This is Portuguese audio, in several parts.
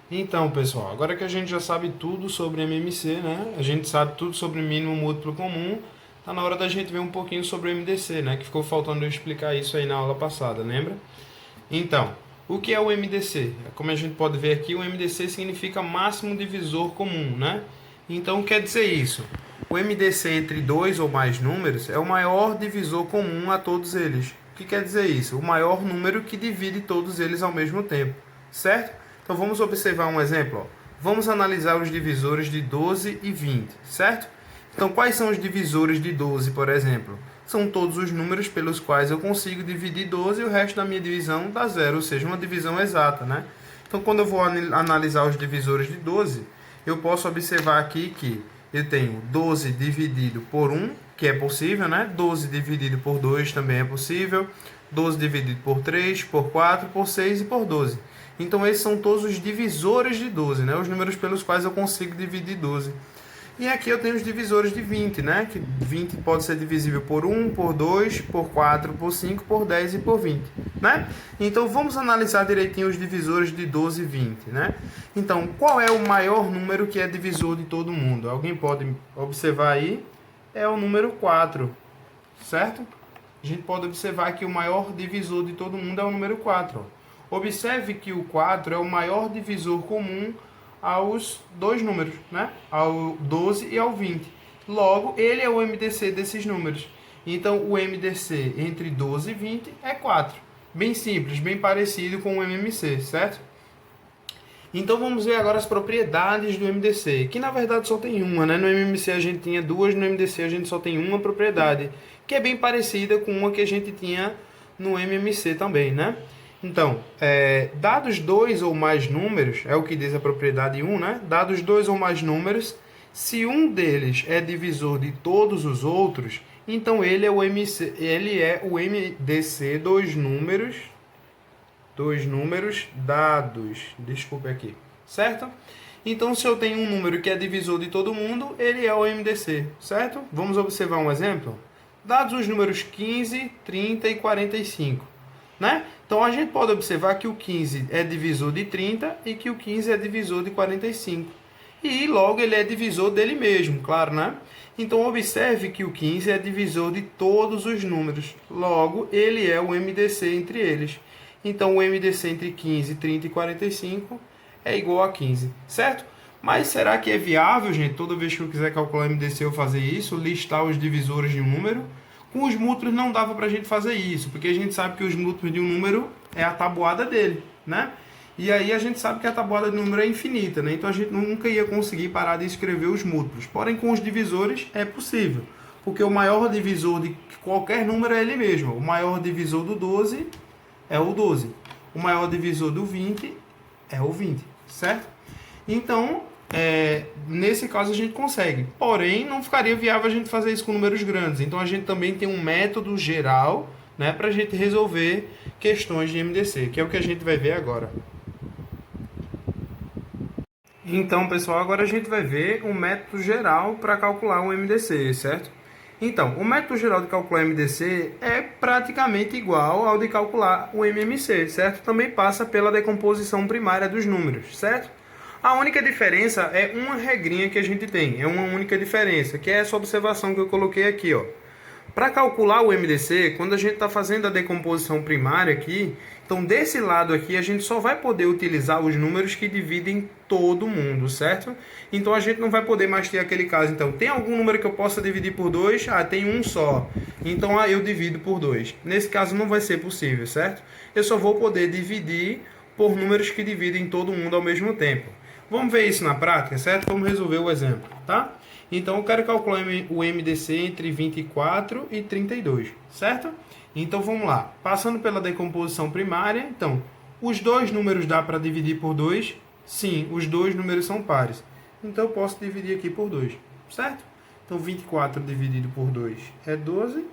Então, pessoal, agora que a gente já sabe tudo sobre MMC, né? A gente sabe tudo sobre mínimo múltiplo comum, tá na hora da gente ver um pouquinho sobre o MDC, né? Que ficou faltando eu explicar isso aí na aula passada, lembra? Então, o que é o MDC? Como a gente pode ver aqui, o MDC significa máximo divisor comum, né? Então, quer dizer isso? O MDC entre dois ou mais números é o maior divisor comum a todos eles. O que quer dizer isso? O maior número que divide todos eles ao mesmo tempo, certo? Então, vamos observar um exemplo. Ó. Vamos analisar os divisores de 12 e 20, certo? Então, quais são os divisores de 12, por exemplo? São todos os números pelos quais eu consigo dividir 12 e o resto da minha divisão dá zero, ou seja, uma divisão exata, né? Então, quando eu vou analisar os divisores de 12, eu posso observar aqui que eu tenho 12 dividido por 1, que é possível, né? 12 dividido por 2 também é possível. 12 dividido por 3, por 4, por 6 e por 12. Então, esses são todos os divisores de 12, né? Os números pelos quais eu consigo dividir 12. E aqui eu tenho os divisores de 20, né? Que 20 pode ser divisível por 1, por 2, por 4, por 5, por 10 e por 20, né? Então vamos analisar direitinho os divisores de 12 e 20, né? Então, qual é o maior número que é divisor de todo mundo? Alguém pode observar aí? É o número 4, certo? A gente pode observar que o maior divisor de todo mundo é o número 4. Ó. Observe que o 4 é o maior divisor comum aos dois números, né? Ao 12 e ao 20. Logo, ele é o MDC desses números. Então, o MDC entre 12 e 20 é 4. Bem simples, bem parecido com o MMC, certo? Então, vamos ver agora as propriedades do MDC, que na verdade só tem uma, né? No MMC a gente tinha duas, no MDC a gente só tem uma propriedade, que é bem parecida com uma que a gente tinha no MMC também, né? Então, dados dois ou mais números, é o que diz a propriedade 1, né? Dados dois ou mais números, se um deles é divisor de todos os outros, então ele é o MDC dos números dados. Desculpe aqui, certo? Então, se eu tenho um número que é divisor de todo mundo, ele é o MDC, certo? Vamos observar um exemplo? Dados os números 15, 30 e 45. Né? Então a gente pode observar que o 15 é divisor de 30 e que o 15 é divisor de 45. E logo ele é divisor dele mesmo, claro, né? Então observe que o 15 é divisor de todos os números. Logo, ele é o MDC entre eles. Então o MDC entre 15, 30 e 45 é igual a 15, certo? Mas será que é viável, gente, toda vez que eu quiser calcular o MDC eu fazer isso, listar os divisores de um número? Com os múltiplos não dava para a gente fazer isso, porque a gente sabe que os múltiplos de um número é a tabuada dele, né? E aí a gente sabe que a tabuada de número é infinita, né? Então a gente nunca ia conseguir parar de escrever os múltiplos. Porém, com os divisores é possível, porque o maior divisor de qualquer número é ele mesmo. O maior divisor do 12 é o 12. O maior divisor do 20 é o 20, certo? Então, nesse caso a gente consegue. Porém, não ficaria viável a gente fazer isso com números grandes. Então, a gente também tem um método geral, né, para a gente resolver questões de MDC, que é o que a gente vai ver agora. Então, pessoal, agora a gente vai ver um método geral para calcular o MDC, certo? Então, o método geral de calcular o MDC é praticamente igual ao de calcular o MMC, certo? Também passa pela decomposição primária dos números, certo? A única diferença é uma regrinha que a gente tem, é uma única diferença, que é essa observação que eu coloquei aqui, ó. Para calcular o MDC, quando a gente está fazendo a decomposição primária aqui, então desse lado aqui a gente só vai poder utilizar os números que dividem todo mundo, certo? Então a gente não vai poder mais ter aquele caso, então tem algum número que eu possa dividir por 2? Ah, tem um só. Então eu divido por 2. Nesse caso não vai ser possível, certo? Eu só vou poder dividir por números que dividem todo mundo ao mesmo tempo. Vamos ver isso na prática, certo? Vamos resolver o exemplo, tá? Então, eu quero calcular o MDC entre 24 e 32, certo? Então, vamos lá. Passando pela decomposição primária, então, os dois números dá para dividir por 2? Sim, os dois números são pares. Então, eu posso dividir aqui por 2, certo? Então, 24 dividido por 2 é 12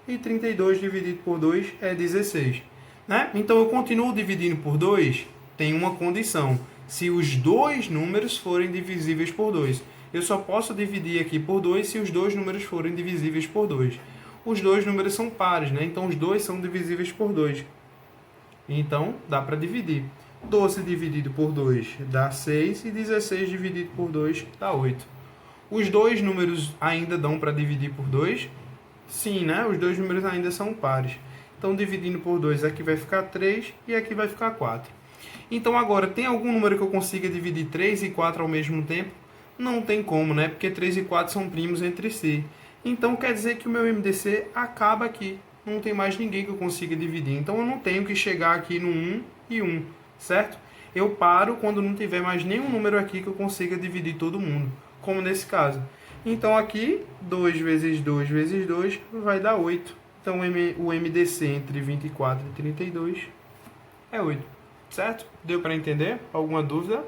e 32 dividido por 2 é 16, né? Então, eu continuo dividindo por 2, tem uma condição. Se os dois números forem divisíveis por 2. Eu só posso dividir aqui por 2 se os dois números forem divisíveis por 2. Os dois números são pares, né? Então, os dois são divisíveis por 2. Então, dá para dividir. 12 dividido por 2 dá 6 e 16 dividido por 2 dá 8. Os dois números ainda dão para dividir por 2? Sim, né? Os dois números ainda são pares. Então, dividindo por 2, aqui vai ficar 3 e aqui vai ficar 4. Então, agora, tem algum número que eu consiga dividir 3 e 4 ao mesmo tempo? Não tem como, né? Porque 3 e 4 são primos entre si. Então, quer dizer que o meu MDC acaba aqui. Não tem mais ninguém que eu consiga dividir. Então, eu não tenho que chegar aqui no 1 e 1, certo? Eu paro quando não tiver mais nenhum número aqui que eu consiga dividir todo mundo, como nesse caso. Então, aqui, 2 vezes 2 vezes 2 vai dar 8. Então, o MDC entre 24 e 32 é 8, certo? Deu para entender? Alguma dúvida?